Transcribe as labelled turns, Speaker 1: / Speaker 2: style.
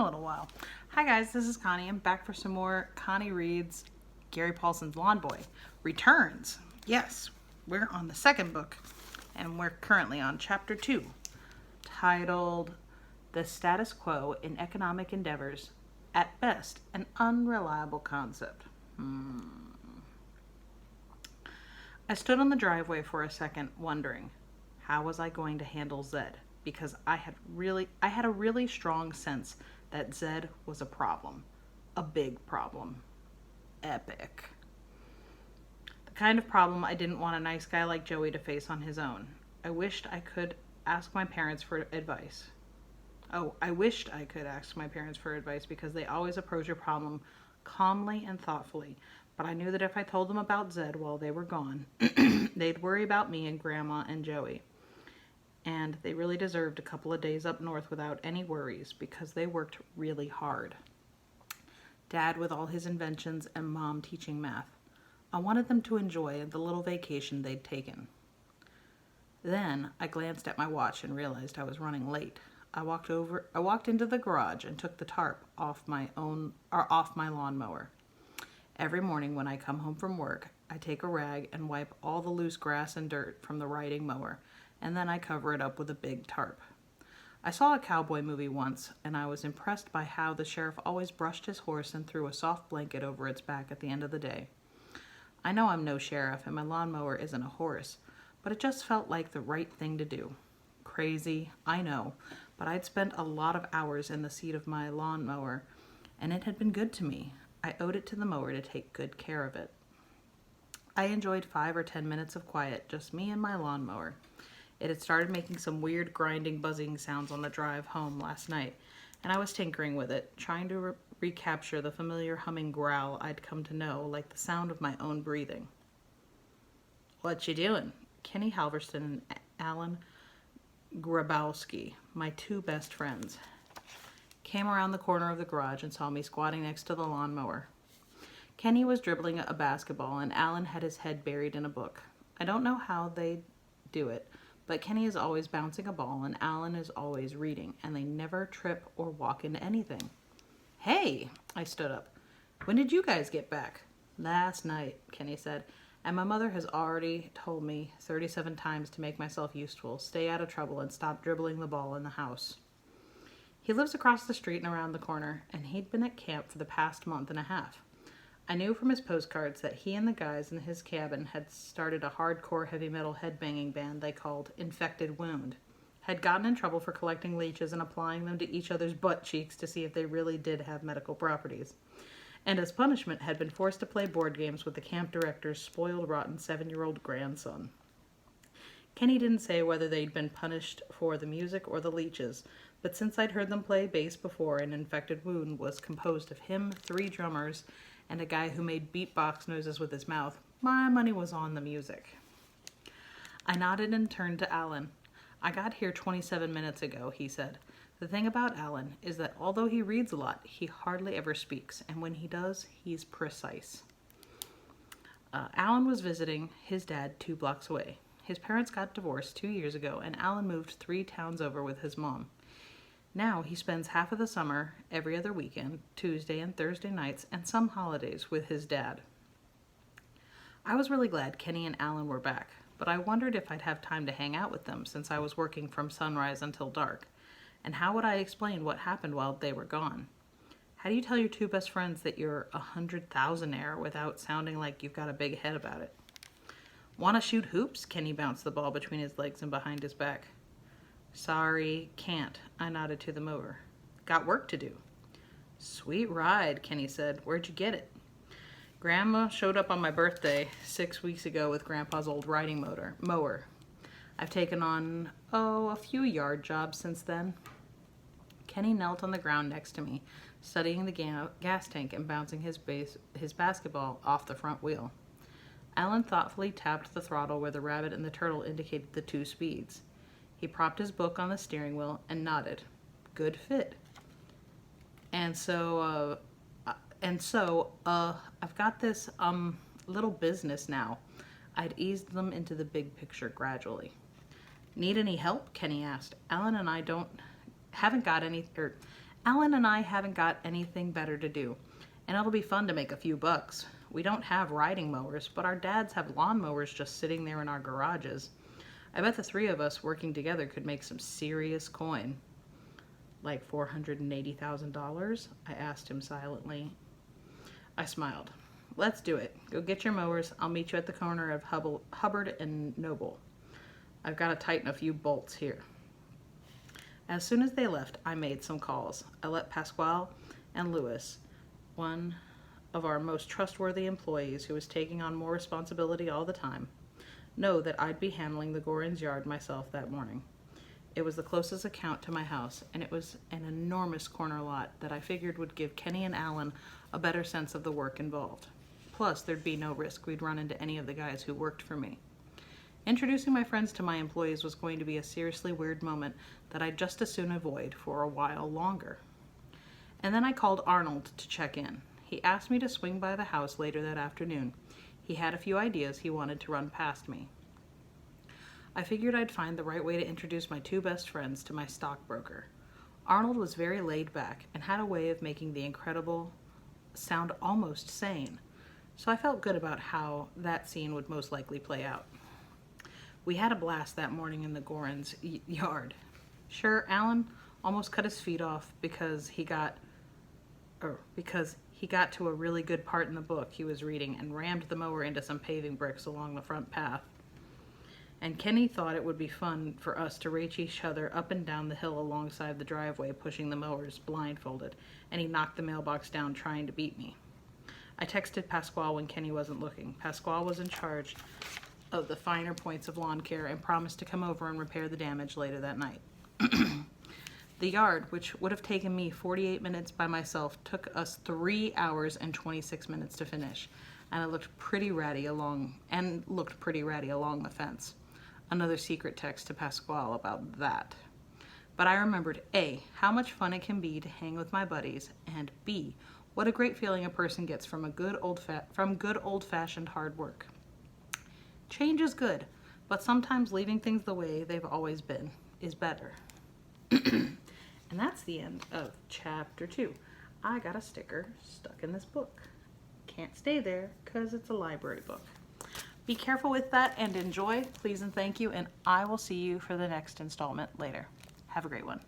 Speaker 1: a little while. Hi guys, this is Connie. I'm back for some more Connie Reads Gary Paulson's Lawn Boy Returns. Yes, we're on the second book, and we're currently on chapter 2, titled The Status Quo in Economic Endeavors, at best an unreliable concept. I stood on the driveway for a second, wondering, how was I going to handle Zed? Because I had a really strong sense that Zed was a problem. A big problem. Epic. The kind of problem I didn't want a nice guy like Joey to face on his own. I wished I could ask my parents for advice. I wished I could ask my parents for advice because they always approach a problem calmly and thoughtfully. But I knew that if I told them about Zed while they were gone, they'd worry about me and Grandma and Joey. And they really deserved a couple of days up north without any worries because they worked really hard. Dad with all his inventions and Mom teaching math. I wanted them to enjoy the little vacation they'd taken. Then I glanced at my watch and realized I was running late. I walked into the garage and took the tarp off my lawnmower. Every morning when I come home from work, I take a rag and wipe all the loose grass and dirt from the riding mower, and then I cover it up with a big tarp. I saw a cowboy movie once, and I was impressed by how the sheriff always brushed his horse and threw a soft blanket over its back at the end of the day. I know I'm no sheriff, and my lawnmower isn't a horse, but it just felt like the right thing to do. Crazy, I know, but I'd spent a lot of hours in the seat of my lawnmower, and it had been good to me. I owed it to the mower to take good care of it. I enjoyed 5 or 10 minutes of quiet, just me and my lawnmower. It had started making some weird grinding, buzzing sounds on the drive home last night, and I was tinkering with it, trying to recapture the familiar humming growl I'd come to know, like the sound of my own breathing. "What you doing?" Kenny Halverston and Alan Grabowski, my 2 best friends, came around the corner of the garage and saw me squatting next to the lawnmower. Kenny was dribbling a basketball, and Alan had his head buried in a book. I don't know how they do it, but Kenny is always bouncing a ball, and Alan is always reading, and they never trip or walk into anything. "Hey!" I stood up. "When did you guys get back?" "Last night," Kenny said, "and my mother has already told me 37 times to make myself useful, stay out of trouble, and stop dribbling the ball in the house." He lives across the street and around the corner, and he'd been at camp for the past month and a half. I knew from his postcards that he and the guys in his cabin had started a hardcore heavy metal headbanging band they called Infected Wound, had gotten in trouble for collecting leeches and applying them to each other's butt cheeks to see if they really did have medical properties, and as punishment had been forced to play board games with the camp director's spoiled, rotten 7-year-old grandson. Kenny didn't say whether they'd been punished for the music or the leeches, but since I'd heard them play bass before, an Infected Wound was composed of him, 3 drummers, and a guy who made beatbox noises with his mouth, my money was on the music. I nodded and turned to Alan. "I got here 27 minutes ago," he said. "The thing about Alan is that although he reads a lot, he hardly ever speaks, and when he does, he's precise." Alan was visiting his dad 2 blocks away. His parents got divorced 2 years ago, and Alan moved 3 towns over with his mom. Now he spends half of the summer, every other weekend, Tuesday and Thursday nights, and some holidays with his dad. I was really glad Kenny and Alan were back, but I wondered if I'd have time to hang out with them since I was working from sunrise until dark. And how would I explain what happened while they were gone? How do you tell your 2 best friends that you're a 100,000-aire without sounding like you've got a big head about it? "Want to shoot hoops?" Kenny bounced the ball between his legs and behind his back. "Sorry, can't," I nodded to the mower. "Got work to do." "Sweet ride," Kenny said. "Where'd you get it?" "Grandma showed up on my birthday 6 weeks ago with Grandpa's old riding mower. I've taken on, a few yard jobs since then." Kenny knelt on the ground next to me, studying the gas tank and bouncing his basketball off the front wheel. Alan thoughtfully tapped the throttle where the rabbit and the turtle indicated the 2 speeds. He propped his book on the steering wheel and nodded. "Good fit. And so, I've got this, little business now." I'd eased them into the big picture gradually. "Need any help?" Kenny asked. Alan and I Alan and I haven't got anything better to do, and it'll be fun to make a few bucks. We don't have riding mowers, but our dads have lawn mowers just sitting there in our garages. I bet the three of us working together could make some serious coin. Like $480,000? I asked him silently. I smiled. Let's do it. Go get your mowers. I'll meet you at the corner of Hubbard and Noble. I've got to tighten a few bolts here. As soon as they left, I made some calls. I let Pasquale and Louis, one of our most trustworthy employees who was taking on more responsibility all the time, know that I'd be handling the Gorin's yard myself that morning. It was the closest account to my house, and it was an enormous corner lot that I figured would give Kenny and Alan a better sense of the work involved. Plus, there'd be no risk we'd run into any of the guys who worked for me. Introducing my friends to my employees was going to be a seriously weird moment that I'd just as soon avoid for a while longer. And then I called Arnold to check in. He asked me to swing by the house later that afternoon. He had a few ideas he wanted to run past me. I figured I'd find the right way to introduce my two best friends to my stockbroker. Arnold was very laid back and had a way of making the incredible sound almost sane, so I felt good about how that scene would most likely play out. We had a blast that morning in the Gorin's yard. Sure, Alan almost cut his feet off because he got to a really good part in the book he was reading and rammed the mower into some paving bricks along the front path. And Kenny thought it would be fun for us to race each other up and down the hill alongside the driveway, pushing the mowers blindfolded, and he knocked the mailbox down trying to beat me. I texted Pasquale when Kenny wasn't looking. Pasquale was in charge of the finer points of lawn care and promised to come over and repair the damage later that night. The yard, which would have taken me 48 minutes by myself, took us 3 hours and 26 minutes to finish, and it looked pretty ratty along the fence. Another secret text to Pasquale about that. But I remembered A, how much fun it can be to hang with my buddies, and B, what a great feeling a person gets from good old-fashioned hard work. Change is good, but sometimes leaving things the way they've always been is better. And that's the end of chapter 2. I got a sticker stuck in this book. Can't stay there because it's a library book. Be careful with that and enjoy, please and thank you, and I will see you for the next installment later. Have a great one.